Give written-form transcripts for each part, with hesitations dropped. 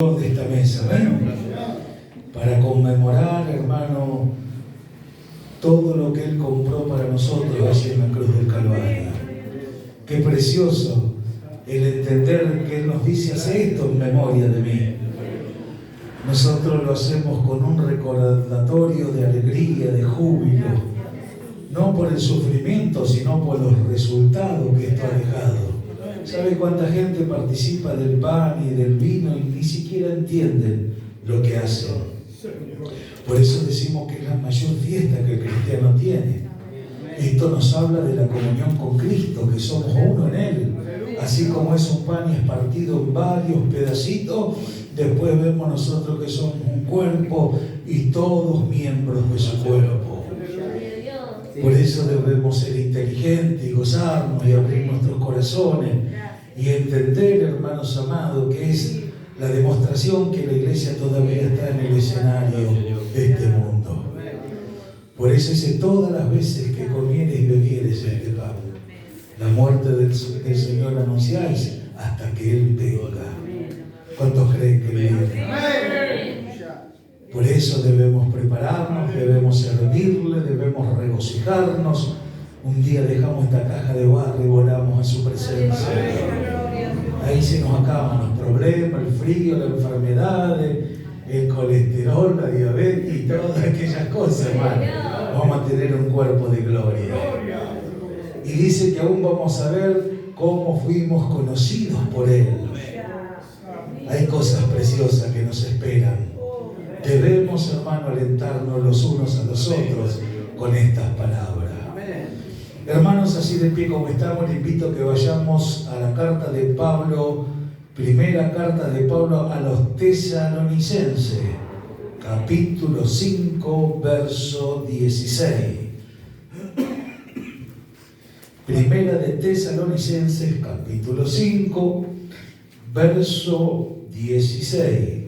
de esta mesa, para conmemorar, hermano, todo lo que Él compró para nosotros allí en la cruz del Calvario. Qué precioso el entender que Él nos dice: hace esto en memoria de mí. Nosotros lo hacemos con un recordatorio de alegría, de júbilo, no por el sufrimiento, sino por los resultados que esto ha dejado. ¿Sabe cuánta gente participa del pan y del vino y ni siquiera entienden lo que hacen? Por eso decimos que es la mayor fiesta que el cristiano tiene. Esto nos habla de la comunión con Cristo, que somos uno en Él. Así como es un pan y es partido en varios pedacitos, después vemos nosotros que somos un cuerpo y todos miembros de su cuerpo. Por eso debemos ser inteligentes y gozarnos y abrir nuestros corazones y entender, hermanos amados, que es la demostración que la iglesia todavía está en el escenario de este mundo. Por eso dice: todas las veces que comieres y bebieres este pan, la muerte del Señor anunciáis hasta que Él venga. ¿Cuántos creen que viene? Por eso debemos prepararnos, debemos servirle, debemos regocijarnos. Un día dejamos esta caja de barro y volamos a su presencia. Ahí se nos acaban los problemas, el frío, la enfermedad, el colesterol, la diabetes y todas aquellas cosas, hermano. Vamos a tener un cuerpo de gloria. Y dice que aún vamos a ver cómo fuimos conocidos por Él. Hay cosas preciosas que nos esperan. Debemos, hermano, alentarnos los unos a los otros con estas palabras. Hermanos, así de pie como estamos, les invito a que vayamos a la carta de Pablo, primera carta de Pablo a los Tesalonicenses, capítulo 5, verso 16. Primera de Tesalonicenses, capítulo 5, verso 16.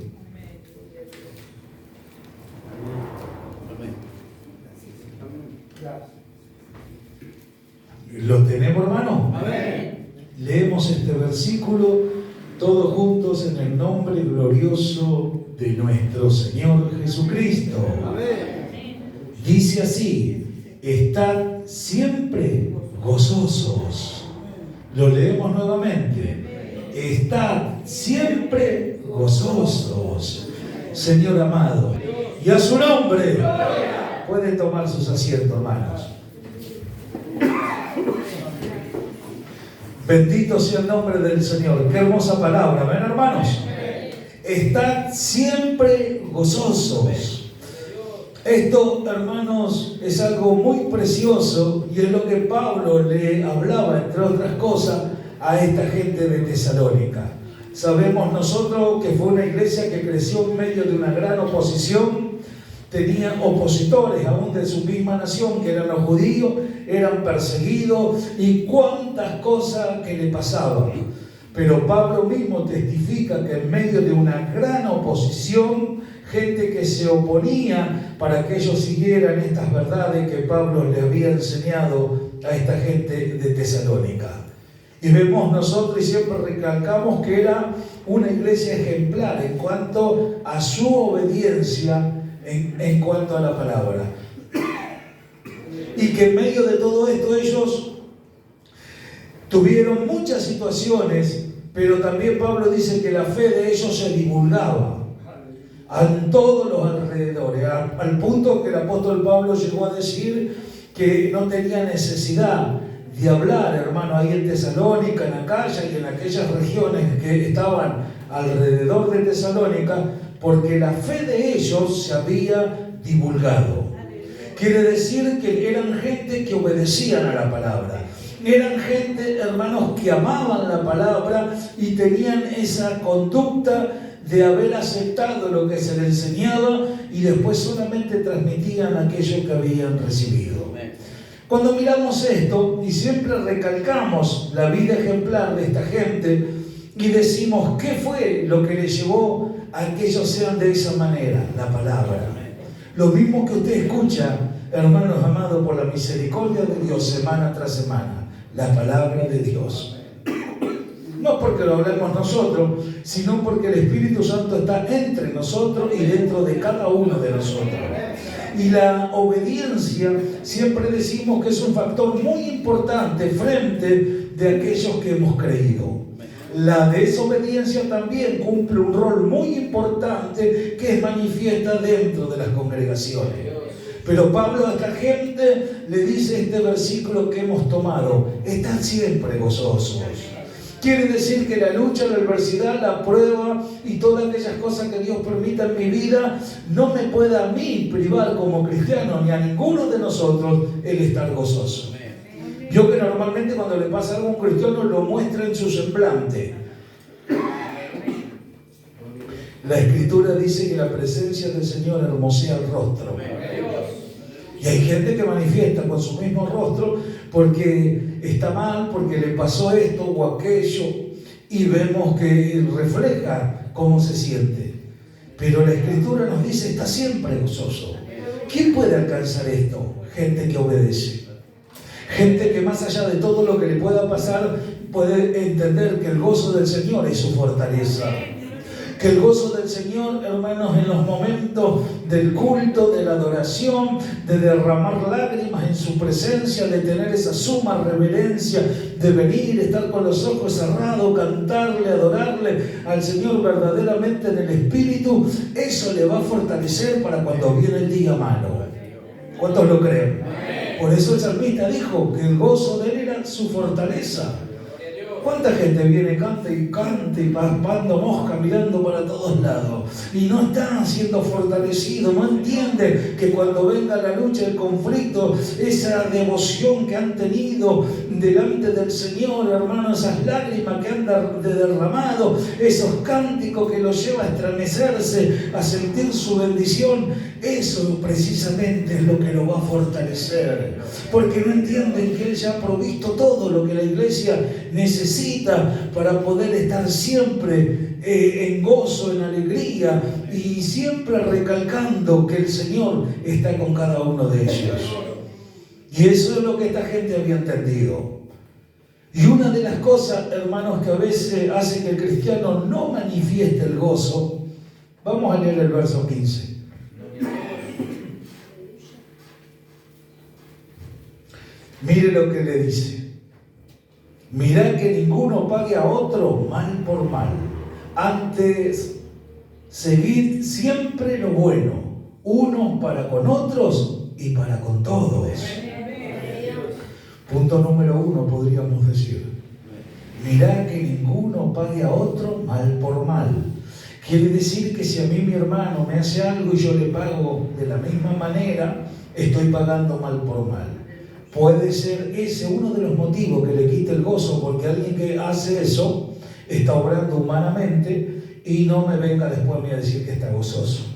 ¿Lo tenemos, hermano? Amén. Leemos este versículo todos juntos en el nombre glorioso de nuestro Señor Jesucristo. Amén. Dice así: estad siempre gozosos. Lo leemos nuevamente. Estad siempre gozosos. Señor amado, y a su nombre pueden tomar sus asientos, hermanos. Bendito sea el nombre del Señor. Qué hermosa palabra, ¿ven, hermanos? Estad siempre gozosos. Esto, hermanos, es algo muy precioso y es lo que Pablo le hablaba, entre otras cosas, a esta gente de Tesalónica. Sabemos nosotros que fue una iglesia que creció en medio de una gran oposición. Tenía opositores aún de su misma nación, que eran los judíos, eran perseguidos y cuántas cosas que le pasaban. Pero Pablo mismo testifica que en medio de una gran oposición, gente que se oponía para que ellos siguieran estas verdades que Pablo le había enseñado a esta gente de Tesalónica. Y vemos nosotros y siempre recalcamos que era una iglesia ejemplar en cuanto a su obediencia, en cuanto a la palabra. Y que en medio de todo esto ellos tuvieron muchas situaciones, pero también Pablo dice que la fe de ellos se divulgaba en todos los alrededores, al punto que el apóstol Pablo llegó a decir que no tenía necesidad de hablar, hermano, ahí en Tesalónica, en Acaya y en aquellas regiones que estaban alrededor de Tesalónica, porque la fe de ellos se había divulgado. Quiere decir que eran gente que obedecían a la palabra. Eran gente, hermanos, que amaban la palabra y tenían esa conducta de haber aceptado lo que se les enseñaba y después solamente transmitían aquello que habían recibido. Cuando miramos esto y siempre recalcamos la vida ejemplar de esta gente y decimos: ¿qué fue lo que les llevó a que ellos sean de esa manera? La palabra. Lo mismo que usted escucha, hermanos amados, por la misericordia de Dios semana tras semana, la palabra de Dios. no porque lo hablemos nosotros, sino porque el Espíritu Santo está entre nosotros y dentro de cada uno de nosotros. Y la obediencia siempre decimos que es un factor muy importante frente de aquellos que hemos creído. La desobediencia también cumple un rol muy importante que es manifiesta dentro de las congregaciones. Pero Pablo a esta gente le dice este versículo que hemos tomado: están siempre gozosos. Quiere decir que la lucha, la adversidad, la prueba y todas aquellas cosas que Dios permita en mi vida no me pueda a mí privar como cristiano, ni a ninguno de nosotros, el estar gozoso. Yo que normalmente cuando le pasa algo a un cristiano lo muestra en su semblante. La Escritura dice que la presencia del Señor hermosea el rostro. Y hay gente que manifiesta con su mismo rostro porque está mal, porque le pasó esto o aquello, y vemos que refleja cómo se siente. Pero la Escritura nos dice: está siempre gozoso. ¿Quién puede alcanzar esto? Gente que obedece. Gente que más allá de todo lo que le pueda pasar puede entender que el gozo del Señor es su fortaleza. Que el gozo del Señor, hermanos, en los momentos del culto, de la adoración, de derramar lágrimas en su presencia, de tener esa suma reverencia, de venir, estar con los ojos cerrados, cantarle, adorarle al Señor verdaderamente en el Espíritu, eso le va a fortalecer para cuando viene el día malo. ¿Cuántos lo creen? Por eso el salmista dijo que el gozo de él era su fortaleza. ¿Cuánta gente viene, canta y paspando mosca, mirando para todos lados? Y no está siendo fortalecido, no entiende que cuando venga la lucha, el conflicto, esa devoción que han tenido delante del Señor, hermano, esas lágrimas que han derramado, esos cánticos que los lleva a estremecerse, a sentir su bendición, eso precisamente es lo que lo va a fortalecer. Porque no entienden que Él ya ha provisto todo lo que la iglesia necesita para poder estar siempre en gozo, en alegría, y siempre recalcando que el Señor está con cada uno de ellos. Y eso es lo que esta gente había entendido. Y una de las cosas, hermanos, que a veces hace que el cristiano no manifieste el gozo, vamos a leer el verso 15. Mire lo que le dice: mirad que ninguno pague a otro mal por mal. Antes, seguid siempre lo bueno, unos para con otros y para con todos. Punto número 1 podríamos decir: mirad que ninguno pague a otro mal por mal. Quiere decir que si a mí mi hermano me hace algo y yo le pago de la misma manera, estoy pagando mal por mal. Puede ser ese uno de los motivos que le quite el gozo, porque alguien que hace eso está obrando humanamente, y no me venga después a mí a decir que está gozoso,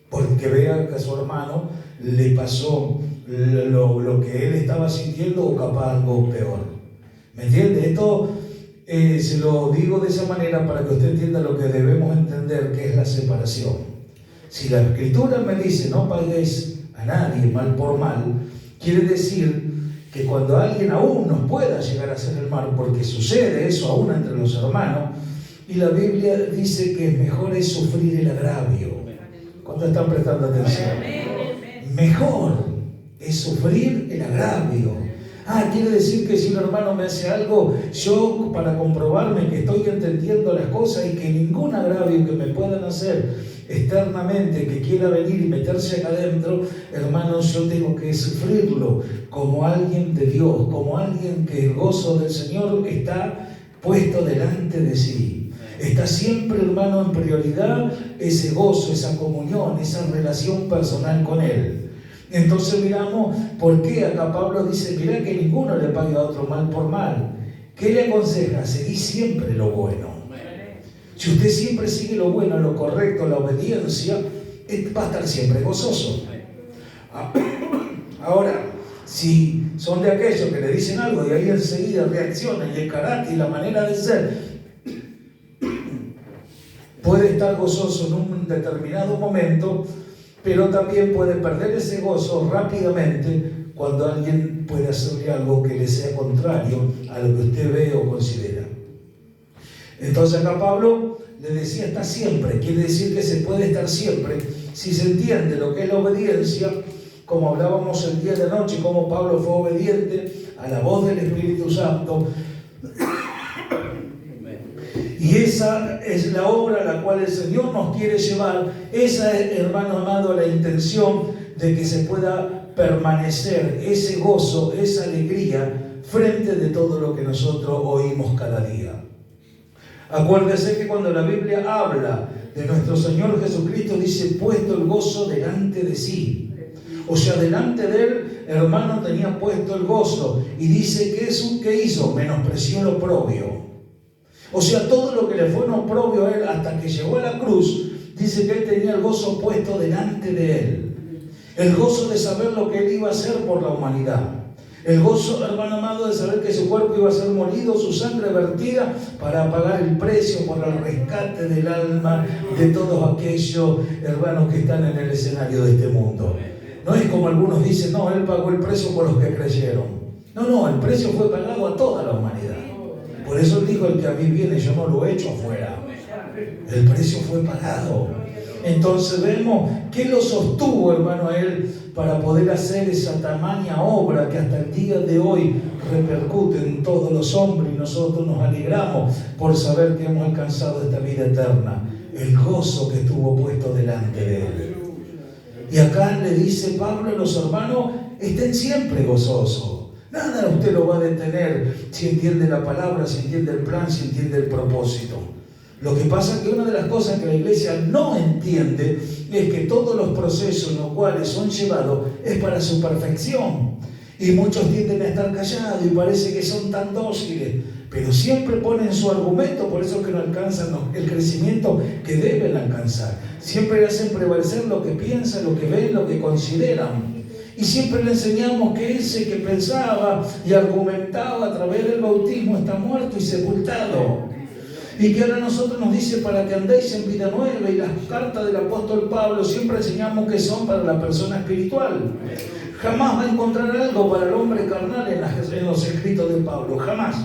porque vea que a su hermano le pasó lo que él estaba sintiendo, o capaz algo peor. ¿Me entiende? Esto se lo digo de esa manera para que usted entienda lo que debemos entender, que es la separación. Si la Escritura me dice no paguéis a nadie mal por mal, quiere decir que cuando alguien aún nos pueda llegar a hacer el mal, porque sucede eso aún entre los hermanos, y la Biblia dice que mejor es sufrir el agravio. ¿Cuántos están prestando atención? Mejor es sufrir el agravio. Quiere decir que si un hermano me hace algo, yo, para comprobarme que estoy entendiendo las cosas y que ningún agravio que me puedan hacer externamente, que quiera venir y meterse acá adentro, hermanos, yo tengo que sufrirlo como alguien de Dios, como alguien que el gozo del Señor está puesto delante de sí. Está siempre, hermano, en prioridad ese gozo, esa comunión, esa relación personal con Él. Entonces miramos por qué acá Pablo dice: mirá que ninguno le pague a otro mal por mal. ¿Qué le aconseja? Seguid siempre lo bueno. Si usted siempre sigue lo bueno, lo correcto, la obediencia, va a estar siempre gozoso. Ahora, si son de aquellos que le dicen algo y ahí enseguida reaccionan, y el carácter y la manera de ser, puede estar gozoso en un determinado momento, pero también puede perder ese gozo rápidamente cuando alguien puede hacerle algo que le sea contrario a lo que usted ve o considera. Entonces acá Pablo le decía está siempre, quiere decir que se puede estar siempre, si se entiende lo que es la obediencia, como hablábamos el día de la noche, cómo Pablo fue obediente a la voz del Espíritu Santo. Y esa es la obra a la cual el Señor nos quiere llevar. Esa es, hermano amado, la intención de que se pueda permanecer ese gozo, esa alegría frente de todo lo que nosotros oímos cada día. Acuérdese que cuando la Biblia habla de nuestro Señor Jesucristo, dice puesto el gozo delante de sí. O sea, delante de él, hermano, tenía puesto el gozo. Y dice ¿qué hizo? Menospreció lo oprobio. O sea, todo lo que le fue oprobio a él hasta que llegó a la cruz, dice que él tenía el gozo puesto delante de él. El gozo de saber lo que él iba a hacer por la humanidad. El gozo, hermano amado, de saber que su cuerpo iba a ser molido, su sangre vertida para pagar el precio por el rescate del alma de todos aquellos hermanos que están en el escenario de este mundo. No es como algunos dicen, no, él pagó el precio por los que creyeron. No, el precio fue pagado a toda la humanidad. Por eso él dijo, el que a mí viene, yo no lo echo afuera. El precio fue pagado. Entonces vemos que lo sostuvo, hermano, a él para poder hacer esa tamaña obra que hasta el día de hoy repercute en todos los hombres, y nosotros nos alegramos por saber que hemos alcanzado esta vida eterna. El gozo que estuvo puesto delante de él. Y acá le dice Pablo a los hermanos, estén siempre gozosos. Nada usted lo va a detener si entiende la palabra, si entiende el plan, si entiende el propósito. Lo que pasa es que una de las cosas que la iglesia no entiende es que todos los procesos en los cuales son llevados es para su perfección. Y muchos tienden a estar callados y parece que son tan dóciles, pero siempre ponen su argumento, por eso es que no alcanzan el crecimiento que deben alcanzar. Siempre le hacen prevalecer lo que piensan, lo que ven, lo que consideran. Y siempre le enseñamos que ese que pensaba y argumentaba a través del bautismo está muerto y sepultado. Y que ahora nosotros nos dice para que andéis en vida nueva, y las cartas del apóstol Pablo siempre enseñamos que son para la persona espiritual. Jamás va a encontrar algo para el hombre carnal en los escritos de Pablo, jamás.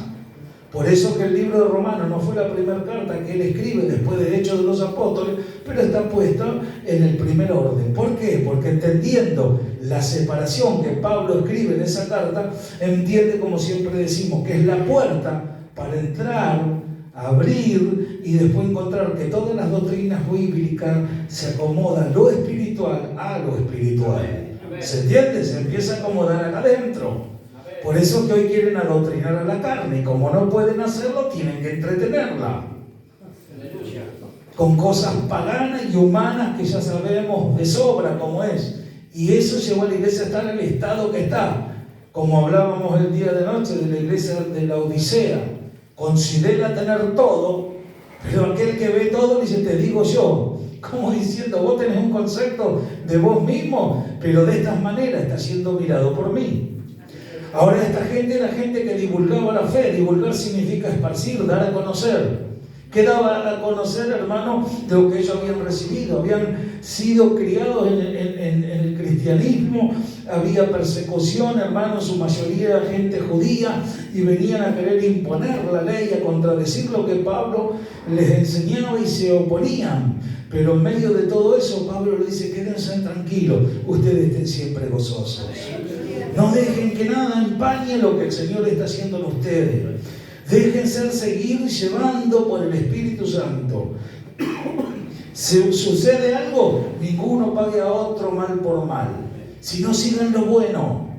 Por eso que el libro de Romanos no fue la primera carta que él escribe después de Hechos de los Apóstoles, pero está puesta en el primer orden. ¿Por qué? Porque entendiendo la separación que Pablo escribe en esa carta, entiende, como siempre decimos, que es la puerta para entrar, abrir y después encontrar que todas las doctrinas bíblicas se acomodan lo espiritual a lo espiritual. ¿Se entiende? Se empieza a acomodar acá adentro. Por eso que hoy quieren adoctrinar a la carne, y como no pueden hacerlo, tienen que entretenerla con cosas paganas y humanas que ya sabemos de sobra cómo es. Y eso llevó a la iglesia a estar en el estado que está. Como hablábamos el día de noche de la iglesia de la Odisea, considera tener todo, pero aquel que ve todo dice, te digo yo. Como diciendo, vos tenés un concepto de vos mismo, pero de esta manera está siendo mirado por mí. Ahora esta gente era gente que divulgaba la fe. Divulgar significa esparcir, dar a conocer. ¿Qué daba a conocer, hermano? De lo que ellos habían recibido. Habían sido criados en el cristianismo. Había persecución, hermano, su mayoría era gente judía, y venían a querer imponer la ley, a contradecir lo que Pablo les enseñaba, y se oponían. Pero en medio de todo eso, Pablo le dice, quédense tranquilos, ustedes estén siempre gozosos. No dejen que nada empañe lo que el Señor está haciendo en ustedes. Déjense seguir llevando por el Espíritu Santo. Si sucede algo, ninguno pague a otro mal por mal, sino sigan lo bueno.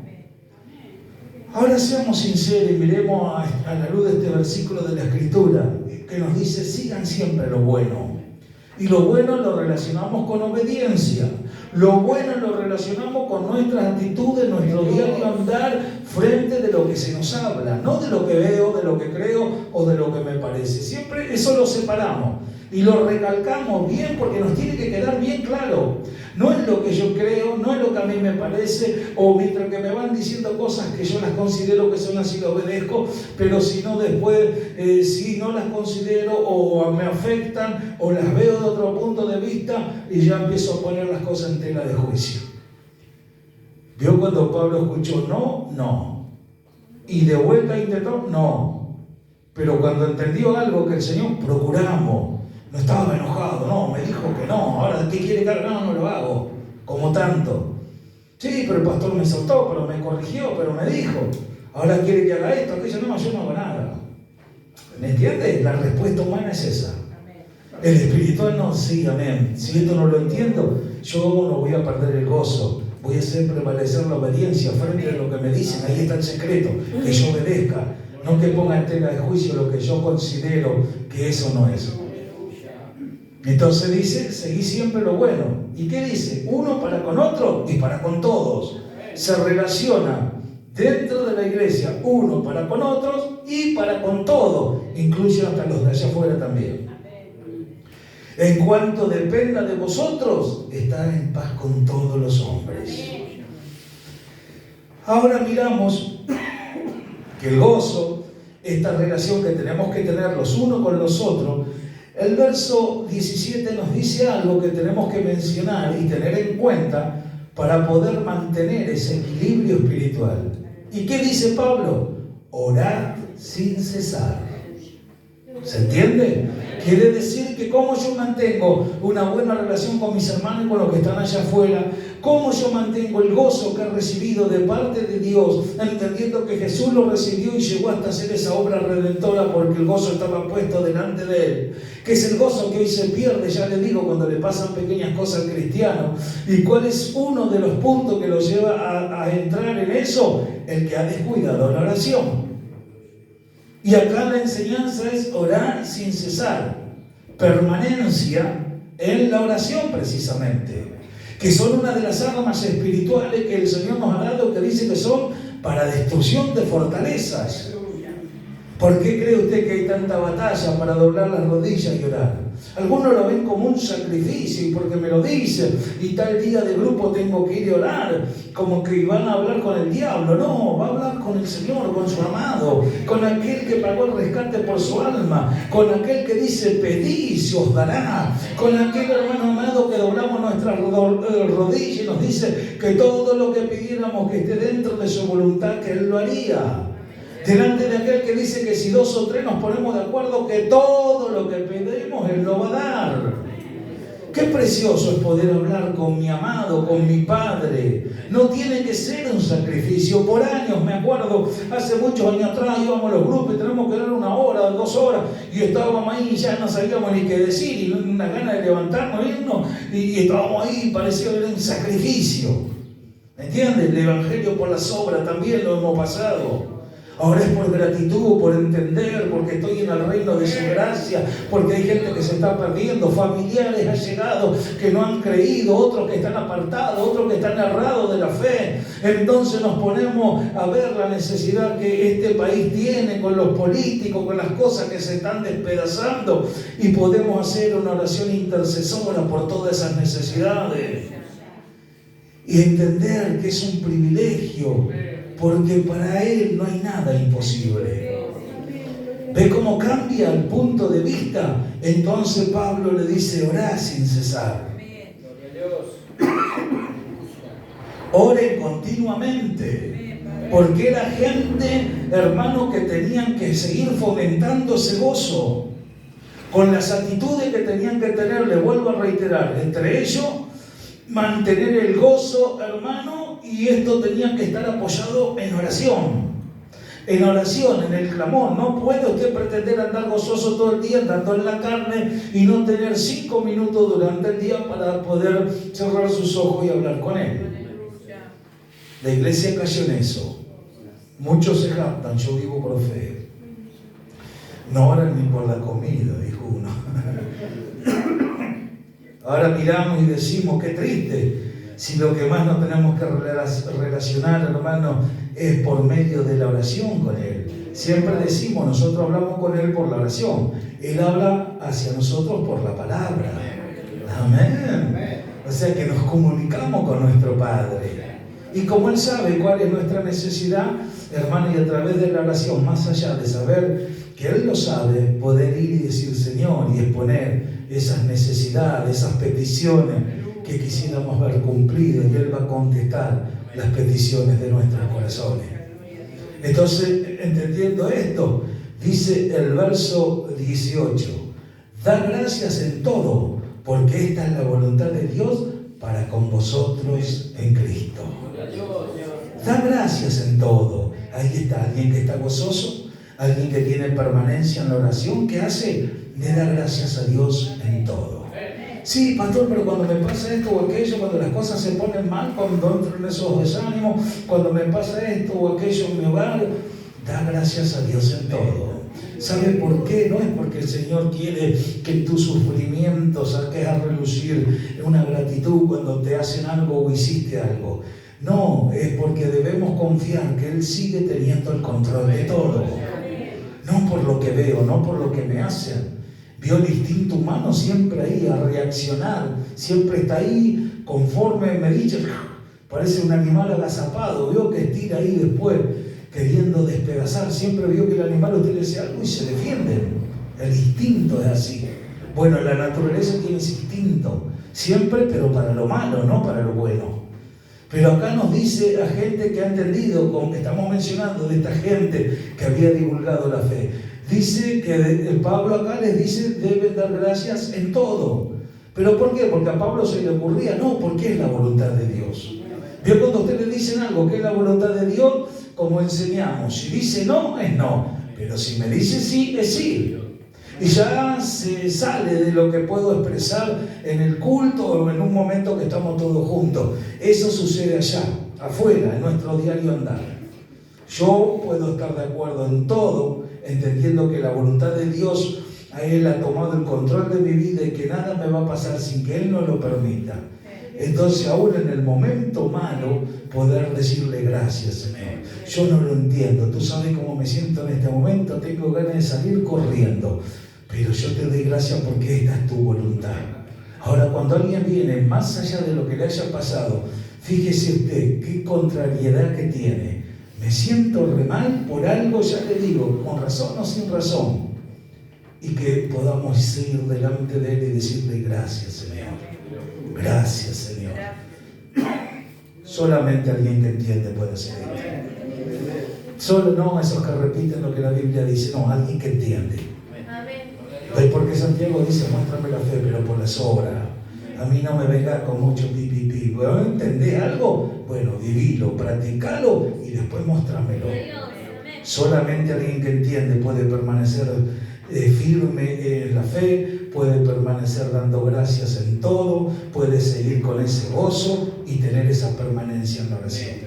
Ahora seamos sinceros y miremos a la luz de este versículo de la Escritura, que nos dice, sigan siempre lo bueno. Y lo bueno lo relacionamos con obediencia. Lo bueno lo relacionamos con nuestras actitudes, nuestro diario andar frente de lo que se nos habla, no de lo que veo, de lo que creo o de lo que me parece. Siempre eso lo separamos y lo recalcamos bien, porque nos tiene que quedar bien claro. No es lo que yo creo, no es lo que a mí me parece, o mientras que me van diciendo cosas que yo las considero que son así, lo obedezco, pero si no después, si no las considero o me afectan o las veo de otro punto de vista, y ya empiezo a poner las cosas en tela de juicio. ¿Vio cuando Pablo escuchó no? No. Y de vuelta intentó no. pero cuando entendió algo que el Señor, procuramos. No estaba enojado, no, me dijo que no, ahora ¿qué quiere que haga? No, no lo hago, como tanto. Sí, pero el pastor me soltó, pero me corrigió, pero me dijo, ahora quiere que haga esto, aquello, no, yo no hago nada. ¿Me entiendes? La respuesta humana es esa. El espiritual no, sí, amén. Si esto no lo entiendo, yo no voy a perder el gozo. Voy a hacer prevalecer la obediencia frente a lo que me dicen. Ahí está el secreto, que yo obedezca. No que ponga en tela de juicio lo que yo considero que eso no es. Entonces dice, seguí siempre lo bueno. ¿Y qué dice? Uno para con otro y para con todos. Se relaciona dentro de la iglesia, uno para con otros y para con todos. Incluye hasta los de allá afuera también. En cuanto dependa de vosotros, estar en paz con todos los hombres. Ahora miramos que el gozo, esta relación que tenemos que tener los unos con los otros, el verso 17 nos dice algo que tenemos que mencionar y tener en cuenta para poder mantener ese equilibrio espiritual. ¿Y qué dice Pablo? Orad sin cesar. ¿Se entiende? Quiere decir que cómo yo mantengo una buena relación con mis hermanos y con los que están allá afuera, cómo yo mantengo el gozo que he recibido de parte de Dios, entendiendo que Jesús lo recibió y llegó hasta hacer esa obra redentora porque el gozo estaba puesto delante de Él, que es el gozo que hoy se pierde, ya le digo, cuando le pasan pequeñas cosas al cristiano. ¿Y cuál es uno de los puntos que lo lleva a entrar en eso? El que ha descuidado la oración. Y acá la enseñanza es orar sin cesar, permanencia en la oración precisamente, que son una de las armas espirituales que el Señor nos ha dado, que dice que son para destrucción de fortalezas. ¿Por qué cree usted que hay tanta batalla para doblar las rodillas y orar? Algunos lo ven como un sacrificio y porque me lo dicen y tal día de grupo tengo que ir a orar, como que van a hablar con el diablo. No, va a hablar con el Señor, con su amado, con aquel que pagó el rescate por su alma, con aquel que dice pedid y se os dará, con aquel hermano amado que doblamos nuestras rodillas y nos dice que todo lo que pidiéramos que esté dentro de su voluntad, que Él lo haría. Delante de aquel que dice que si 2 o 3 nos ponemos de acuerdo, que todo lo que pedimos Él lo va a dar. Qué precioso es poder hablar con mi amado, con mi Padre. No tiene que ser un sacrificio. Por años, me acuerdo, hace muchos años atrás íbamos a los grupos y tenemos que orar 1 hora, 2 horas, y estábamos ahí y ya no sabíamos ni qué decir, y una gana de levantarnos, irnos, y estábamos ahí, parecía que era un sacrificio. ¿Me entiendes? El evangelio por las obras también lo hemos pasado. Ahora es por gratitud, por entender, porque estoy en el reino de su gracia, porque hay gente que se está perdiendo, familiares allegados que no han creído, otros que están apartados, otros que están errados de la fe. Entonces nos ponemos a ver la necesidad que este país tiene con los políticos, con las cosas que se están despedazando, y podemos hacer una oración intercesora por todas esas necesidades y entender que es un privilegio, porque para Él no hay nada imposible. ¿Ve cómo cambia el punto de vista? Entonces Pablo le dice, orá sin cesar. Oren continuamente. Porque era gente, hermano, que tenían que seguir fomentando ese gozo. Con las actitudes que tenían que tener, le vuelvo a reiterar, entre ellos, mantener el gozo, hermano, y esto tenía que estar apoyado en oración, en el clamor. No puede usted pretender andar gozoso todo el día, andando en la carne y no tener 5 minutos durante el día para poder cerrar sus ojos y hablar con Él. La iglesia cayó en eso. Muchos se jactan, yo vivo por fe. No oran ni por la comida, dijo uno. Ahora miramos y decimos, qué triste, si lo que más nos tenemos que relacionar, hermano, es por medio de la oración con Él. Siempre decimos, nosotros hablamos con Él por la oración. Él habla hacia nosotros por la palabra. Amén. O sea que nos comunicamos con nuestro Padre. Y como Él sabe cuál es nuestra necesidad, hermano, y a través de la oración, más allá de saber que Él lo sabe, poder ir y decir, Señor, y exponer esas necesidades, esas peticiones que quisiéramos ver cumplidas, y Él va a contestar las peticiones de nuestros corazones. Entonces, entendiendo esto, Dice el verso 18, da gracias en todo, porque esta es la voluntad de Dios para con vosotros en Cristo. Da gracias en todo. Ahí está alguien que está gozoso, alguien que tiene permanencia en la oración. ¿Qué hace? Le da gracias a Dios en todo. Sí, pastor, pero cuando me pasa esto o aquello, cuando las cosas se ponen mal, cuando entro en esos desánimos, cuando me pasa esto o aquello en mi hogar, da gracias a Dios en todo. ¿Sabe por qué? No es porque el Señor quiere que en tu sufrimiento saques a relucir una gratitud cuando te hacen algo o hiciste algo. No, es porque debemos confiar que Él sigue teniendo el control de todo. No por lo que veo, no por lo que me hacen. Vio el instinto humano siempre ahí a reaccionar, siempre está ahí conforme me dice, parece un animal agazapado, vio que estira ahí después queriendo despedazar, siempre vio que el animal usted le dice algo y se defiende. El instinto es así. Bueno, la naturaleza tiene ese instinto, siempre, pero para lo malo, no para lo bueno. Pero acá nos dice a gente que ha entendido, como que estamos mencionando de esta gente que había divulgado la fe. Dice que Pablo acá les dice deben dar gracias en todo. ¿Pero por qué? Porque a Pablo se le ocurría, no, porque es la voluntad de Dios. ¿Vio cuando a usted le dicen algo que es la voluntad de Dios? Como enseñamos, si dice no, es no. Pero si me dice sí, es sí. Y ya se sale de lo que puedo expresar en el culto o en un momento que estamos todos juntos. Eso sucede allá, afuera, en nuestro diario andar. Yo puedo estar de acuerdo en todo, entendiendo que la voluntad de Dios a Él ha tomado el control de mi vida y que nada me va a pasar sin que Él no lo permita. Entonces, aún en el momento malo, poder decirle gracias, Señor. Yo no lo entiendo. Tú sabes cómo me siento en este momento. Tengo ganas de salir corriendo. Pero yo te doy gracias porque esta es tu voluntad. Ahora, cuando alguien viene más allá de lo que le haya pasado, fíjese usted qué contrariedad que tiene. Me siento re mal por algo, ya le digo, con razón o sin razón. Y que podamos ir delante de Él y decirle gracias, Señor. Gracias, Señor. Solamente alguien que entiende puede hacer esto. Solo no esos que repiten lo que la Biblia dice, no, alguien que entiende. ¿Ves por qué Santiago dice, muéstrame la fe, pero por las obras? A mí no me venga con mucho pipipi. Bueno, ¿entendés algo? Bueno, vivilo, practicalo y después muéstramelo. Solamente alguien que entiende puede permanecer firme en la fe, puede permanecer dando gracias en todo, puede seguir con ese gozo y tener esa permanencia en la oración.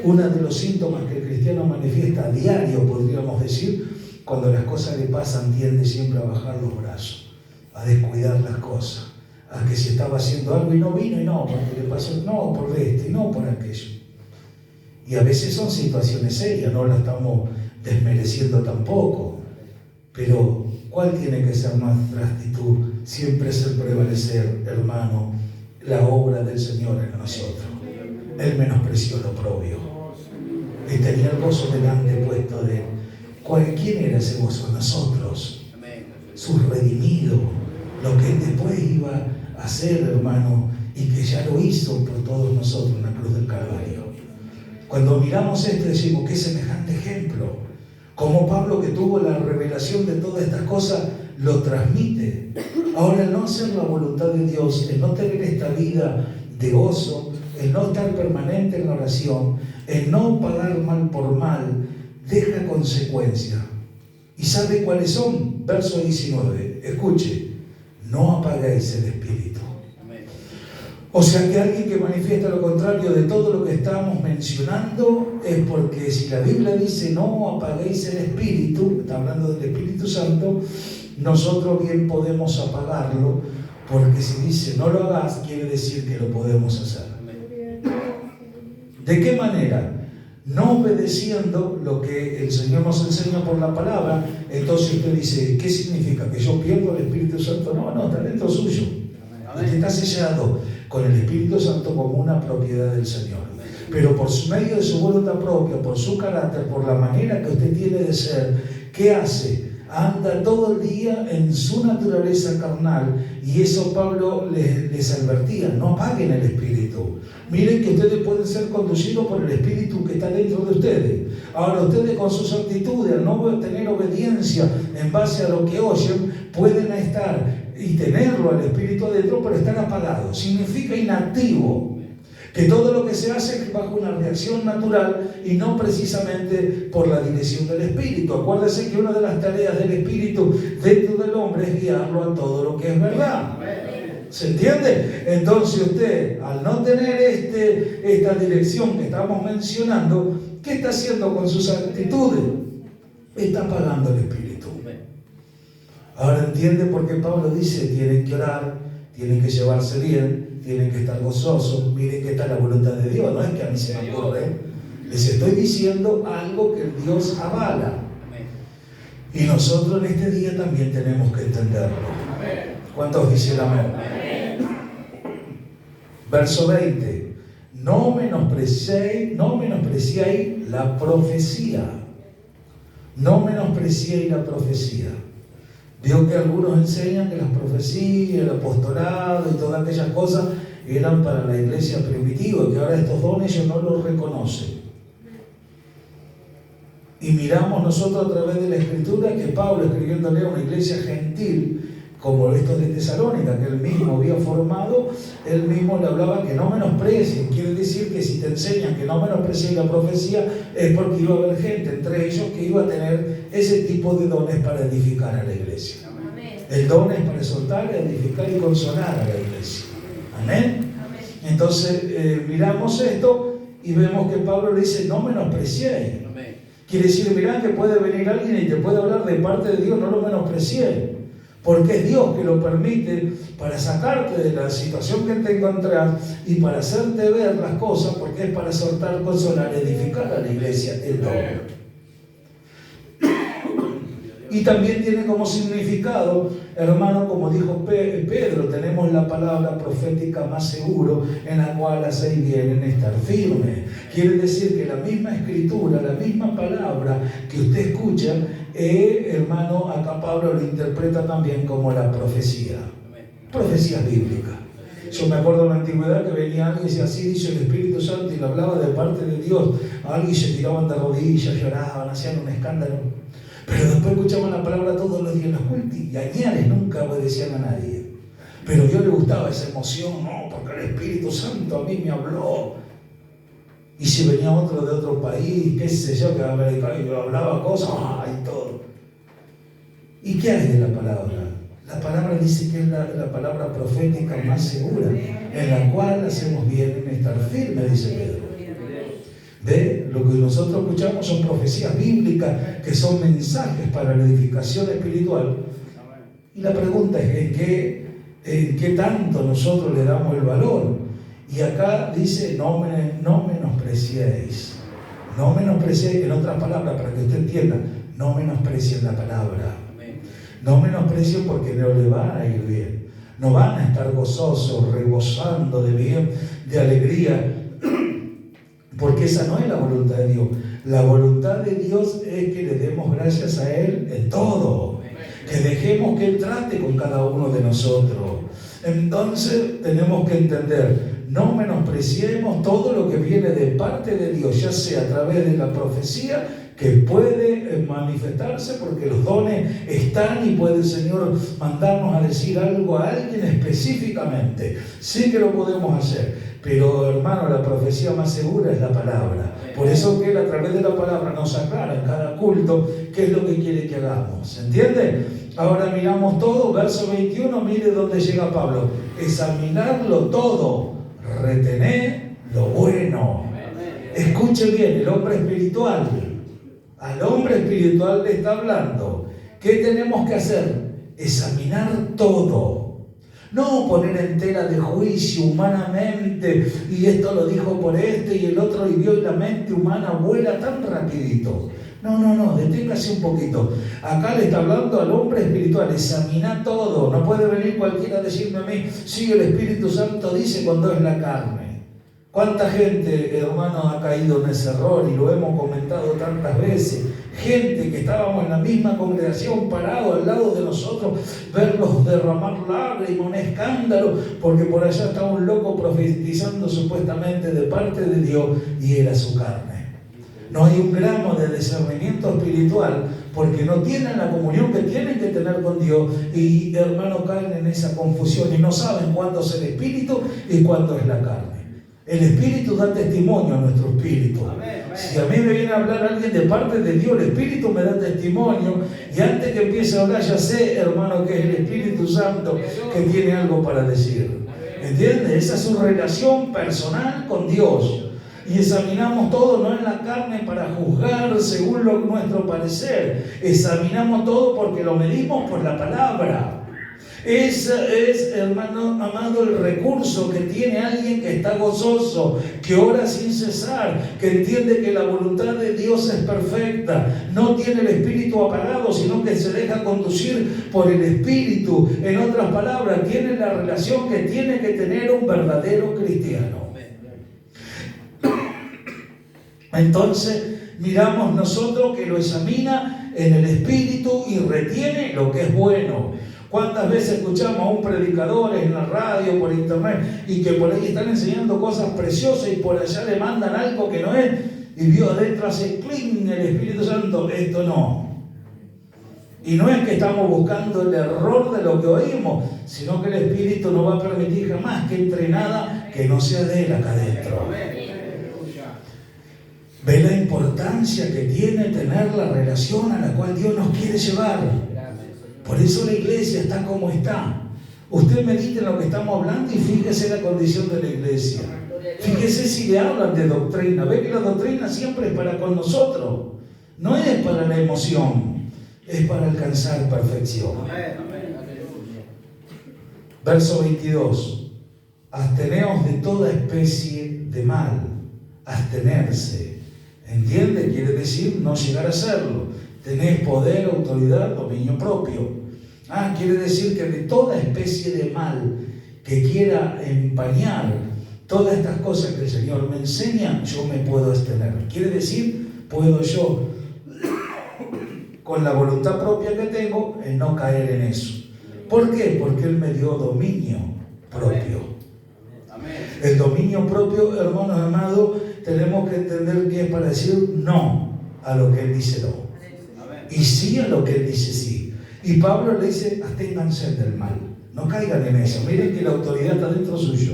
Uno de los síntomas que el cristiano manifiesta a diario, podríamos decir, cuando las cosas le pasan, tiende siempre a bajar los brazos, a descuidar las cosas, a que si estaba haciendo algo y no vino, y no, porque le pasó, no, por esto y no por aquello. Y a veces son situaciones serias, no la estamos desmereciendo tampoco, pero ¿cuál tiene que ser nuestra actitud? Siempre es el prevalecer, hermano, la obra del Señor en nosotros. Él menospreció lo propio y tenía el gozo delante puesto de Él. ¿Quién era ese gozo? Nosotros, sus redimidos, lo que Él después iba a hacer, hermano, y que ya lo hizo por todos nosotros en la cruz del Calvario. Cuando miramos esto decimos, qué semejante ejemplo. Como Pablo, que tuvo la revelación de todas estas cosas, lo transmite. Ahora, el no hacer la voluntad de Dios, el no tener esta vida de gozo, el no estar permanente en la oración, el no pagar mal por mal, deja consecuencias. ¿Y sabe cuáles son? Verso 19. Escuche. No apaguéis el espíritu. O sea que alguien que manifiesta lo contrario de todo lo que estamos mencionando es porque si la Biblia dice no apaguéis el espíritu, está hablando del Espíritu Santo, nosotros bien podemos apagarlo, porque si dice no lo hagas, quiere decir que lo podemos hacer. ¿De qué manera? No obedeciendo lo que el Señor nos enseña por la palabra. Entonces usted dice, ¿qué significa? ¿Que yo pierdo el Espíritu Santo? No, está dentro suyo. Usted está sellado con el Espíritu Santo como una propiedad del Señor. Pero por medio de su voluntad propia, por su carácter, por la manera que usted tiene de ser, ¿qué hace? anda todo el día en su naturaleza carnal, y eso Pablo les advertía: no apaguen el espíritu. Miren que ustedes pueden ser conducidos por el espíritu que está dentro de ustedes. Ahora, ustedes con sus actitudes, al no tener obediencia en base a lo que oyen, pueden estar y tenerlo al espíritu adentro, pero estar apagados. Significa inactivo. Que todo lo que se hace es bajo una reacción natural y no precisamente por la dirección del Espíritu. Acuérdese que una de las tareas del Espíritu dentro del hombre es guiarlo a todo lo que es verdad. ¿Se entiende? Entonces usted, al no tener esta dirección que estamos mencionando, ¿qué está haciendo con sus actitudes? Está apagando el Espíritu. Ahora entiende por qué Pablo dice: tienen que orar, tienen que llevarse bien, tienen que estar gozosos. Miren que está la voluntad de Dios, no es que a mí se me ocurre. Les estoy diciendo algo que Dios avala. Y nosotros en este día también tenemos que entenderlo. ¿Cuántos dicen amén? Verso 20. No menospreciéis la profecía. No menospreciéis la profecía. Vio que algunos enseñan que las profecías, el apostolado y todas aquellas cosas eran para la iglesia primitiva, que ahora estos dones ellos no los reconocen. Y miramos nosotros a través de la Escritura que Pablo, escribiéndole a una iglesia gentil, como estos de Tesalónica, que él mismo había formado, él mismo le hablaba que no menosprecien. Quiere decir que si te enseñan que no menosprecien la profecía, es porque iba a haber gente entre ellos que iba a tener ese tipo de dones para edificar a la iglesia. Amén. El don es para exhortar, edificar y consolar a la iglesia. Amén. Amén. Entonces miramos esto y vemos que Pablo le dice: no menospreciéis. Quiere decir, mirá que puede venir alguien y te puede hablar de parte de Dios, no lo menospreciéis. Porque es Dios que lo permite para sacarte de la situación que te encontrás y para hacerte ver las cosas, porque es para exhortar, consolar, edificar a la iglesia, el don. Y también tiene como significado, hermano, como dijo Pedro, tenemos la palabra profética más seguro, en la cual hacéis bien en estar firme. Quiere decir que la misma escritura, la misma palabra que usted escucha, hermano, acá Pablo lo interpreta también como la profecía. Profecías bíblicas. Yo me acuerdo en la antigüedad que venía alguien y decía: así dice el Espíritu Santo, y le hablaba de parte de Dios. A alguien se tiraban de rodillas, lloraban, hacían un escándalo. Pero después escuchaban la palabra todos los días en los cultos y añales nunca obedecían a nadie. Pero a Dios le gustaba esa emoción, no, porque el Espíritu Santo a mí me habló. Y si venía otro de otro país, qué sé yo, que hablaba cosas, y todo. ¿Y qué hay de la palabra? La palabra dice que es la palabra profética más segura, en la cual hacemos bien en estar firme, dice Pedro. ¿Ve? Lo que nosotros escuchamos son profecías bíblicas, que son mensajes para la edificación espiritual. Y la pregunta es: ¿en qué tanto nosotros le damos el valor? Y acá dice: no menospreciéis. No menospreciéis, en otras palabras, para que usted entienda, no menosprecien la palabra. No menosprecien, porque no le va a ir bien. No van a estar gozosos, rebosando de bien, de alegría, porque esa no es la voluntad de Dios. La voluntad de Dios es que le demos gracias a Él en todo. Que dejemos que Él trate con cada uno de nosotros. Entonces tenemos que entender: no menospreciemos todo lo que viene de parte de Dios, ya sea a través de la profecía, que puede manifestarse, porque los dones están y puede el Señor mandarnos a decir algo a alguien específicamente. Sí que lo podemos hacer, pero hermano, la profecía más segura es la palabra. Por eso que Él a través de la palabra nos aclara en cada culto qué es lo que quiere que hagamos. ¿Se entiende? Ahora miramos todo, verso 21, mire dónde llega Pablo: examinarlo todo, retener lo bueno. Escuche bien, el hombre espiritual, al hombre espiritual le está hablando. ¿Qué tenemos que hacer? Examinar todo. No poner en tela de juicio humanamente, y esto lo dijo por y el otro, y vio, y la mente humana vuela tan rapidito. No, deténgase un poquito. Acá le está hablando al hombre espiritual: examina todo. No puede venir cualquiera a decirme a mí: sí, el Espíritu Santo dice cuando es la carne. ¿Cuánta gente, hermano, ha caído en ese error? Y lo hemos comentado tantas veces. gente que estábamos en la misma congregación parado al lado de nosotros, verlos derramar lágrimas, un escándalo, porque por allá estaba un loco profetizando supuestamente de parte de Dios y era su carne. No hay un gramo de discernimiento espiritual porque no tienen la comunión que tienen que tener con Dios y, hermanos, caen en esa confusión y no saben cuándo es el espíritu y cuándo es la carne. El espíritu da testimonio a nuestro espíritu. Si a mí me viene a hablar alguien de parte de Dios, el espíritu me da testimonio y antes que empiece a hablar ya sé, hermano, que es el Espíritu Santo que tiene algo para decir. ¿Entiendes? Esa es su relación personal con Dios. Y examinamos todo, no en la carne para juzgar según nuestro parecer. Examinamos todo porque lo medimos por la palabra. Ese es, hermano amado, el recurso que tiene alguien que está gozoso, que ora sin cesar, que entiende que la voluntad de Dios es perfecta. No tiene el espíritu apagado, sino que se deja conducir por el espíritu. En otras palabras, tiene la relación que tiene que tener un verdadero cristiano. Entonces miramos nosotros que lo examina en el espíritu y retiene lo que es bueno. ¿Cuántas veces escuchamos a un predicador en la radio, por internet, y que por ahí están enseñando cosas preciosas y por allá le mandan algo que no es, y Dios adentro hace cling el Espíritu Santo? Esto no. Y no es que estamos buscando el error de lo que oímos, sino que el Espíritu no va a permitir jamás que entre nada que no sea de Él acá adentro. ¿Ve la importancia que tiene tener la relación a la cual Dios nos quiere llevar? Por eso la iglesia está como está. Usted medite en lo que estamos hablando y fíjese la condición de la iglesia. Fíjese si le hablan de doctrina. Ve que la doctrina siempre es para con nosotros. No es para la emoción, es para alcanzar perfección. Verso 22. Absteneos de toda especie de mal. Abstenerse. ¿Entiende? Quiere decir no llegar a hacerlo. Tenés poder, autoridad, dominio propio. Quiere decir que de toda especie de mal que quiera empañar todas estas cosas que el Señor me enseña, yo me puedo abstener. Quiere decir, puedo yo, con la voluntad propia que tengo, en no caer en eso. ¿Por qué? Porque Él me dio dominio propio. El dominio propio, hermanos amados, tenemos que entender que es para decir no a lo que Él dice no. Y sí a lo que Él dice sí. Y Pablo le dice, absténganse del mal. No caigan en eso. Miren que la autoridad está dentro suyo.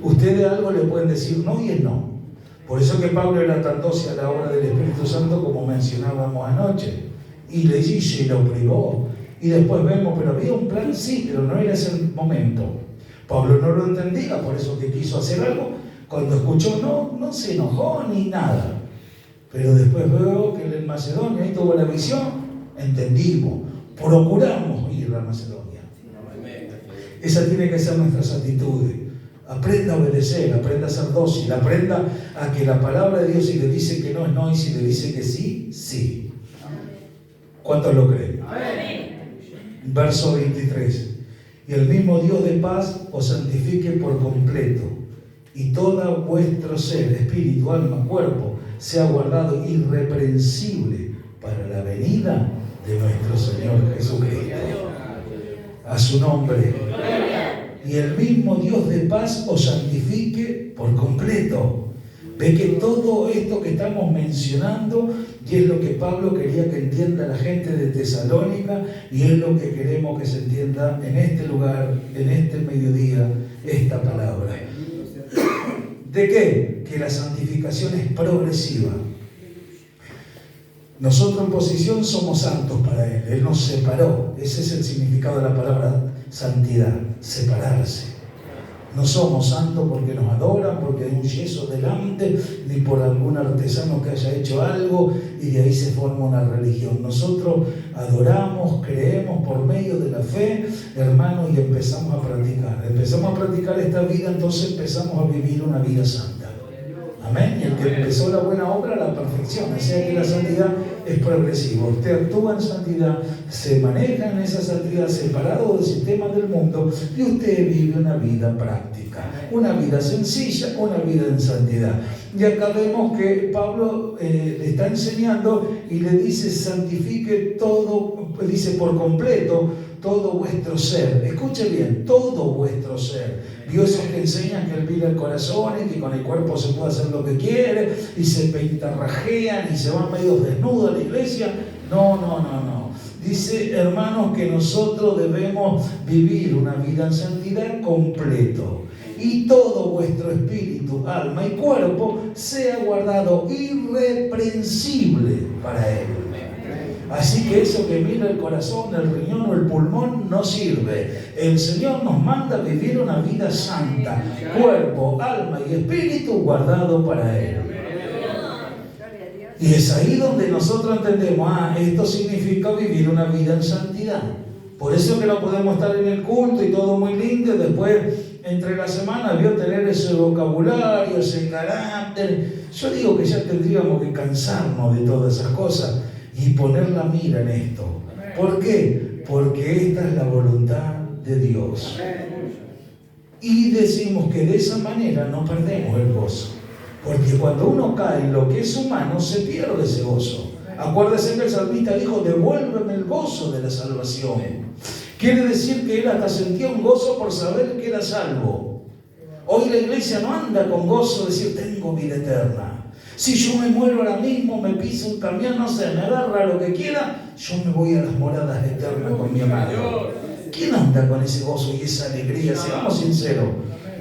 Ustedes algo le pueden decir no y es no. Por eso que Pablo era tan dócil a la obra del Espíritu Santo como mencionábamos anoche. Y le dice y lo privó. Y después vemos, pero había un plan sí, pero no era ese el momento. Pablo no lo entendía, por eso que quiso hacer algo. Cuando escuchó no se enojó ni nada. Pero después veo que él en Macedonia, ahí tuvo la visión, entendimos, procuramos ir a Macedonia. Esa tiene que ser nuestras actitudes. Aprenda a obedecer, aprenda a ser dócil, aprenda a que la palabra de Dios, si le dice que no es no y si le dice que sí, sí. ¿Cuántos lo creen? Verso 23. Y el mismo Dios de paz os santifique por completo, y todo vuestro ser, espíritu, alma, cuerpo, sea guardado irreprensible para la venida de nuestro Señor Jesucristo. A su nombre. Y el mismo Dios de paz os santifique por completo. Ve que todo esto que estamos mencionando, y es lo que Pablo quería que entienda la gente de Tesalónica, y es lo que queremos que se entienda en este lugar, en este mediodía, esta palabra. ¿De qué? Que la santificación es progresiva. Nosotros en posición somos santos para Él. Él nos separó. Ese es el significado de la palabra santidad, separarse. No somos santos porque nos adoran, porque hay un yeso delante, ni por algún artesano que haya hecho algo y de ahí se forma una religión. Nosotros adoramos, creemos por medio de la fe, hermanos, y empezamos a practicar. Empezamos a practicar esta vida, entonces empezamos a vivir una vida santa. Amén. Y el que empezó la buena obra la perfecciona. O sea que la santidad es progresivo. Usted actúa en santidad, se maneja en esa santidad separado del sistema del mundo y usted vive una vida práctica, una vida sencilla, una vida en santidad. Y acá vemos que Pablo le está enseñando y le dice: santifique todo, dice por completo, todo vuestro ser. Escuche bien, todo vuestro ser. Vio esos que enseñan que él mira el corazón y que con el cuerpo se puede hacer lo que quiere y se pintarrajean y se van medio desnudos a la iglesia. No. Dice, hermanos, que nosotros debemos vivir una vida en santidad completo. Y todo vuestro espíritu, alma y cuerpo sea guardado irreprensible para Él. Así que eso que mira el corazón, el riñón o el pulmón no sirve. El Señor nos manda a vivir una vida santa, cuerpo, alma y espíritu guardado para Él. Y es ahí donde nosotros entendemos, esto significa vivir una vida en santidad. Por eso que no podemos estar en el culto y todo muy lindo y después entre la semana vio tener ese vocabulario, ese carácter. Yo digo que ya tendríamos que cansarnos de todas esas cosas y poner la mira en esto. ¿Por qué? Porque esta es la voluntad de Dios. Y decimos que de esa manera no perdemos el gozo. Porque cuando uno cae en lo que es humano, se pierde ese gozo. Acuérdese que el salmista dijo: devuélveme el gozo de la salvación. Quiere decir que él hasta sentía un gozo por saber que era salvo. Hoy la iglesia no anda con gozo de decir: tengo vida eterna. Si yo me muero ahora mismo, me piso un camión, no sé, me agarra lo que quiera, yo me voy a las moradas eternas con mi amado. ¿Quién anda con ese gozo y esa alegría? Seamos sinceros.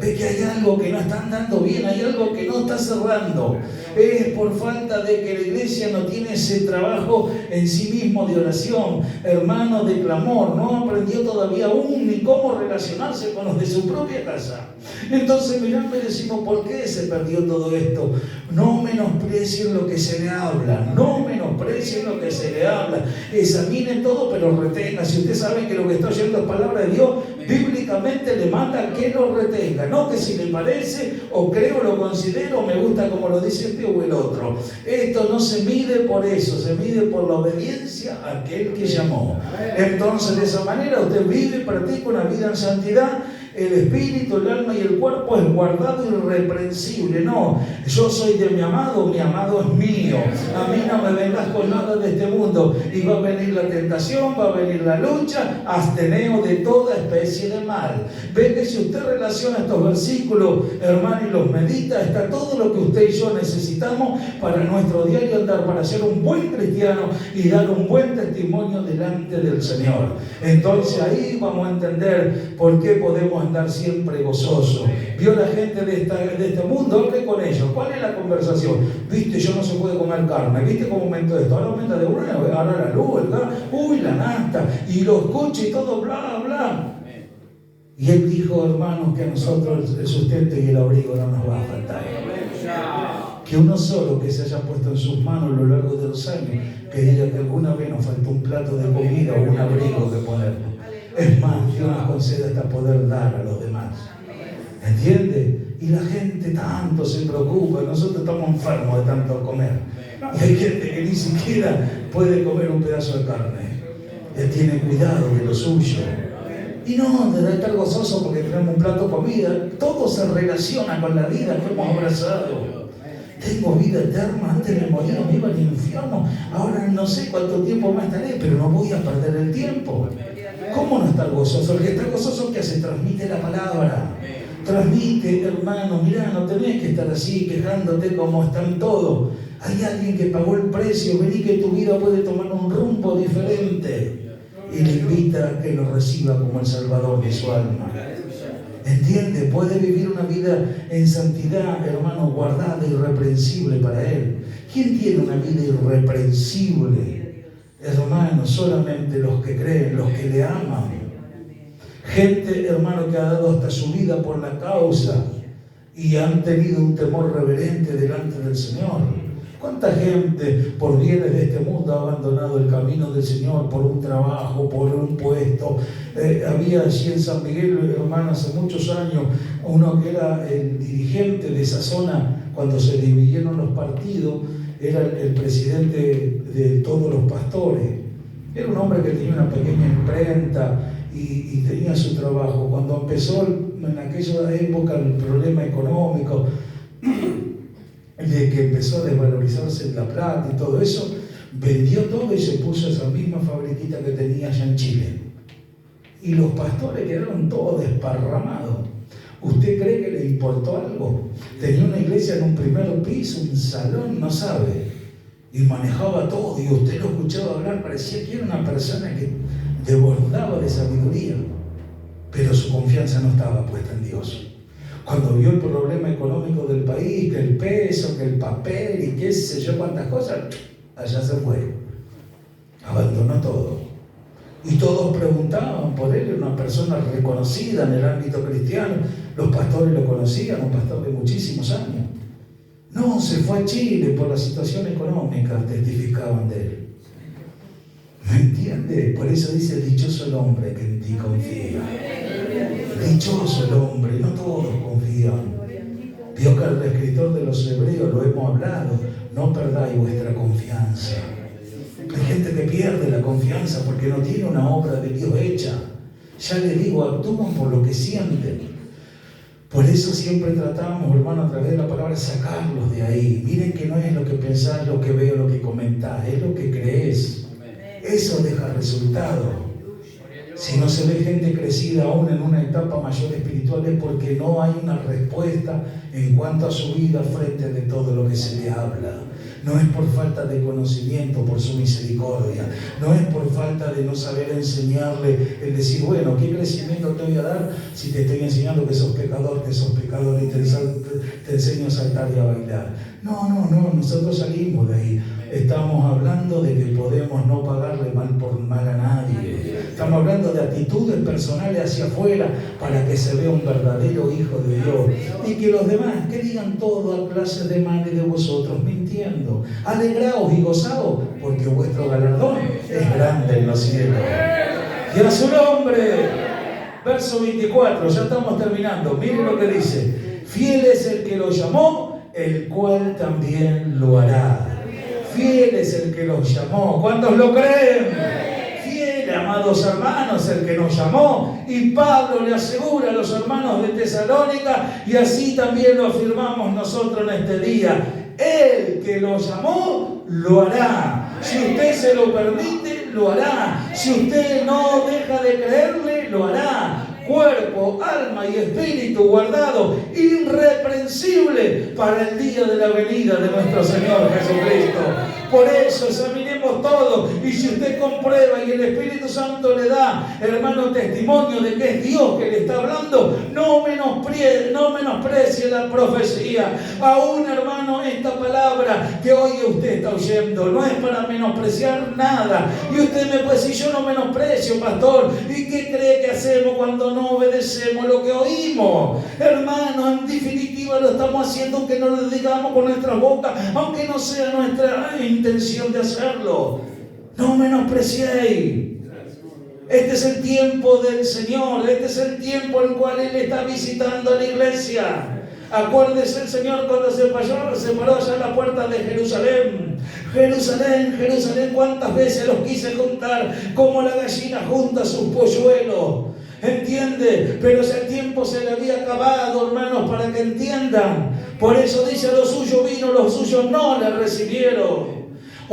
Ve que hay algo que no está andando bien, hay algo que no está cerrando. Es por falta de que la iglesia no tiene ese trabajo en sí mismo de oración, hermano, de clamor. No aprendió todavía aún ni cómo relacionarse con los de su propia casa. Entonces mirame, decimos: ¿por qué se perdió todo esto? No menosprecien lo que se le habla, no menosprecien lo que se le habla. Examinen todo, pero retengan. Si usted sabe que lo que está oyendo es palabra de Dios, bíblicamente le manda que lo retenga. No que si le parece, o creo, lo considero, me gusta como lo dice este o el otro. Esto no se mide por eso, se mide por la obediencia a aquel que llamó. Entonces, de esa manera usted vive y practica una vida en santidad. El espíritu, el alma y el cuerpo es guardado irreprensible. No, yo soy de mi amado es mío. A mí no me vengas con nada de este mundo. Y va a venir la tentación, va a venir la lucha, absteneo de toda especie de mal. Ve que si usted relaciona estos versículos, hermano, y los medita, está todo lo que usted y yo necesitamos para nuestro diario andar, para ser un buen cristiano y dar un buen testimonio delante del Señor. Entonces ahí vamos a entender por qué podemos andar siempre gozosos. Vio la gente de este mundo, hable con ellos. ¿Cuál es la conversación? Viste, yo no se puede comer carne. ¿Viste cómo aumentó esto? Ahora aumenta de una, ahora la luz, el gas, la nafta, y los coches y todo, bla, bla. Y él dijo, hermanos, que a nosotros el sustento y el abrigo no nos va a faltar. Que uno solo que se haya puesto en sus manos a lo largo de los años, que diga que alguna vez nos faltó un plato de comida o un abrigo que ponernos. Es más, Dios nos concede hasta poder dar a los demás. ¿Entiende? Y la gente tanto se preocupa, nosotros estamos enfermos de tanto comer. Y hay gente que ni siquiera puede comer un pedazo de carne. Él tiene cuidado de lo suyo. Y no, debe estar gozoso porque tenemos un plato de comida. Todo se relaciona con la vida que hemos abrazado. Tengo vida eterna, antes de morir me iba al infierno. Ahora no sé cuánto tiempo más estaré, pero no voy a perder el tiempo. ¿Cómo no estar gozoso? El que está gozoso, ¿qué hace? Transmite la palabra. Transmite, hermano, mirá, no tenés que estar así quejándote como están todos. Hay alguien que pagó el precio, vení que tu vida puede tomar un rumbo diferente. Y le invita a que lo reciba como el Salvador de su alma. ¿Entiende? Puede vivir una vida en santidad, hermano, guardada, irreprensible para Él. ¿Quién tiene una vida irreprensible? Hermano, solamente los que creen, los que le aman. Gente, hermano, que ha dado hasta su vida por la causa y han tenido un temor reverente delante del Señor. ¿Cuánta gente por bienes de este mundo ha abandonado el camino del Señor por un trabajo, por un puesto? Había allí en San Miguel, hermano, hace muchos años, uno que era el dirigente de esa zona cuando se dividieron los partidos. era el presidente de todos los pastores. Era un hombre que tenía una pequeña imprenta y tenía su trabajo. Cuando empezó en aquella época el problema económico, de que empezó a desvalorizarse la plata y todo eso, vendió todo y se puso esa misma fabriquita que tenía allá en Chile. Y los pastores quedaron todos desparramados. ¿Usted cree que le importó algo? Tenía una iglesia en un primer piso, un salón, no sabe. Y manejaba todo, y usted lo escuchaba hablar, parecía que era una persona que desbordaba de sabiduría. Pero su confianza no estaba puesta en Dios. Cuando vio el problema económico del país, que el peso, que el papel y qué sé yo cuántas cosas, allá se fue. Abandonó todo. Y todos preguntaban por él, era una persona reconocida en el ámbito cristiano. Los pastores lo conocían, un pastor de muchísimos años. No, se fue a Chile por la situación económica, testificaban de él. ¿Me entiende? Por eso dice, dichoso el hombre que en ti confía. Dichoso el hombre, no todos confían. Vio que el escritor de los Hebreos, lo hemos hablado, no perdáis vuestra confianza. Hay gente que pierde la confianza porque no tiene una obra de Dios hecha. Ya le digo, actúan por lo que sienten. Por eso siempre tratamos, hermano, a través de la palabra, sacarlos de ahí. Miren que no es lo que pensás, lo que veo, lo que comentás, es lo que crees. Eso deja resultado. Si no se ve gente crecida aún en una etapa mayor espiritual es porque no hay una respuesta en cuanto a su vida frente de todo lo que se le habla. No es por falta de conocimiento, por su misericordia. No es por falta de no saber enseñarle, el decir, bueno, ¿qué crecimiento te voy a dar si te estoy enseñando que sos pecador y te enseño a saltar y a bailar? No, nosotros salimos de ahí. Estamos hablando de que podemos no pagarle mal por mal a nadie. Estamos hablando de actitudes personales hacia afuera para que se vea un verdadero hijo de Dios. Y que los demás, que digan todo a clase de males de vosotros, mintiendo. Alegraos y gozaos, porque vuestro galardón es grande en los cielos. Y a su nombre, verso 24, ya estamos terminando. Miren lo que dice. Fiel es el que lo llamó, el cual también lo hará. Fiel es el que los llamó. ¿Cuántos lo creen? Fiel, amados hermanos, el que nos llamó. Y Pablo le asegura a los hermanos de Tesalónica, y así también lo afirmamos nosotros en este día. El que lo llamó, lo hará. Si usted se lo permite, lo hará. Si usted no deja de creerle, lo hará. Cuerpo, alma y espíritu guardado, irreprensible para el día de la venida de nuestro Señor Jesucristo. Por eso examinemos todo, y si usted comprueba y el Espíritu Santo le da, hermano, testimonio de que es Dios que le está hablando, no menosprecie la profecía. Aún, hermano, esta palabra que hoy usted está oyendo no es para menospreciar nada. Y usted me puede decir, yo no menosprecio, pastor. ¿Y qué cree que hacemos cuando no obedecemos lo que oímos? Hermano, en definitiva lo estamos haciendo aunque no lo digamos con nuestra boca, aunque no sea nuestra intención de hacerlo. No menospreciéis. Este es el tiempo del Señor. Este es el tiempo en el cual Él está visitando a la iglesia. Acuérdese el Señor cuando se paró allá en la puerta de Jerusalén. Jerusalén, Jerusalén, cuántas veces los quise juntar como la gallina junta sus polluelos. ¿Entiende? Pero ese tiempo se le había acabado, hermanos, para que entiendan. Por eso dice, a los suyos vino, los suyos no le recibieron.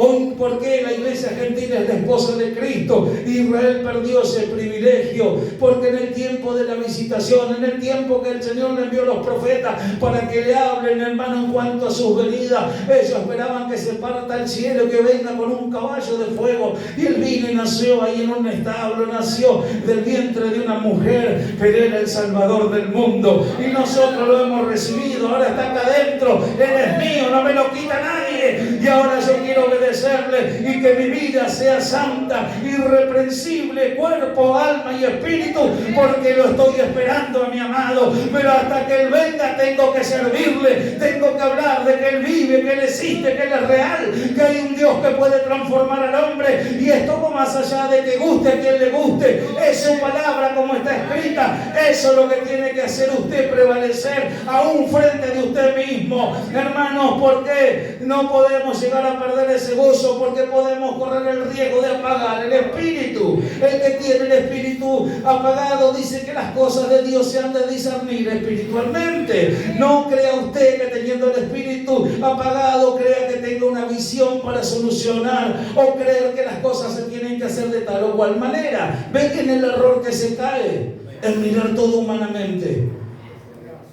Hoy, ¿por qué la iglesia gentil es la esposa de Cristo? Israel perdió ese privilegio, porque en el tiempo de la visitación, en el tiempo que el Señor le envió a los profetas para que le hablen, hermano, en cuanto a sus venidas, ellos esperaban que se parta el cielo, que venga con un caballo de fuego. Y Él vino y nació ahí en un establo, nació del vientre de una mujer, pero era el Salvador del mundo. Y nosotros lo hemos recibido, ahora está acá adentro, Él es mío, no me lo quita nadie. Y ahora yo quiero obedecer obedecerle y que mi vida sea santa, irreprensible, cuerpo, alma y espíritu, porque lo estoy esperando a mi amado. Pero hasta que Él venga tengo que servirle, tengo que hablar de que Él vive, que Él existe, que Él es real, que hay un Dios que puede transformar al hombre, y es todo más allá de que guste a quien le guste. Es su palabra como está escrita. Eso es lo que tiene que hacer usted, prevalecer aún frente de usted mismo. Hermanos, ¿por qué no podemos llegar a perder ese gozo? Porque podemos correr el riesgo de apagar el espíritu. El que tiene el espíritu apagado dice que las cosas de Dios se han de discernir espiritualmente. No crea usted que teniendo el espíritu apagado crea que tenga una visión para solucionar, o creer que las cosas se tienen que hacer de tal o cual manera. Ve que en el error que se cae es mirar todo humanamente.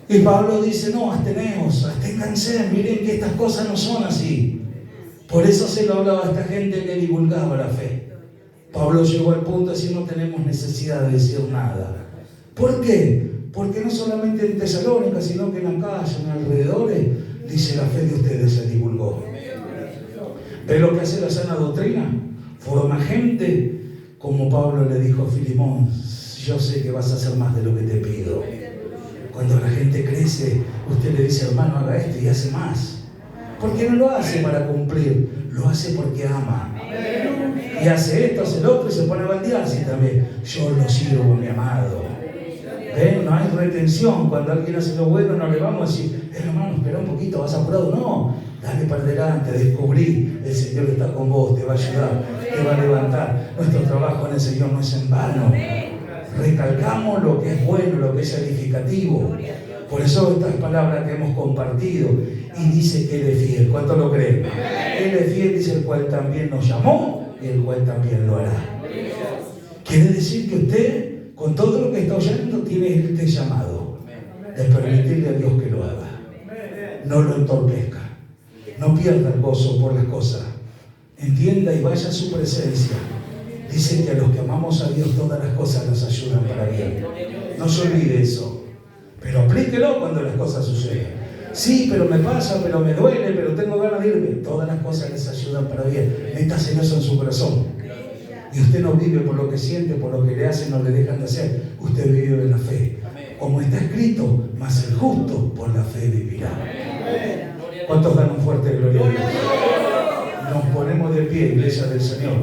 Y Pablo dice: no, absteneos, absténganse, miren que estas cosas no son así. Por eso se lo hablaba a esta gente que divulgaba la fe. Pablo llegó al punto de decir: no tenemos necesidad de decir nada. ¿Por qué? Porque no solamente en Tesalónica, sino que en la calle, en alrededores, dice, la fe de ustedes se divulgó. ¿Ve lo que hace la sana doctrina? Forma gente, como Pablo le dijo a Filemón: yo sé que vas a hacer más de lo que te pido. Cuando la gente crece, usted le dice: hermano, haga esto, y hace más. Porque no lo hace para cumplir, lo hace porque ama. Y hace esto, hace el otro, y se pone a bandearse también. Yo lo sirvo a mi amado. ¿Ven? No hay retención. Cuando alguien hace lo bueno, no le vamos a decir: hermano, espera un poquito, vas apurado. No, dale para adelante, descubrí, el Señor está con vos, te va a ayudar, te va a levantar. Nuestro trabajo en el Señor no es en vano. Recalcamos lo que es bueno, lo que es edificativo. Por eso estas palabras que hemos compartido. Y dice que Él es fiel. ¿Cuánto lo creen? Él es fiel, dice, el cual también nos llamó y el cual también lo hará. Quiere decir que usted, con todo lo que está oyendo, tiene este llamado de permitirle a Dios que lo haga. No lo entorpezca. No pierda el gozo por las cosas. Entienda y vaya a su presencia. Dice que a los que amamos a Dios todas las cosas nos ayudan para bien. No se olvide eso. Pero aplíquelo cuando las cosas suceden. Sí, pero me pasa, pero me duele, pero tengo ganas de irme. Todas las cosas les ayudan para bien. Métase eso en su corazón. Y usted no vive por lo que siente, por lo que le hacen o le dejan de hacer. Usted vive en la fe. Como está escrito, mas el justo por la fe vivirá. ¿Cuántos dan un fuerte gloria a Dios? Nos ponemos de pie, iglesia del Señor.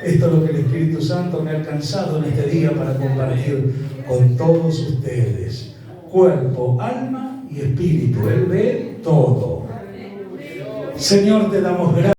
Esto es lo que el Espíritu Santo me ha alcanzado en este día para compartir con todos ustedes. Cuerpo, alma y espíritu. Él ve todo. Señor, te damos gracias.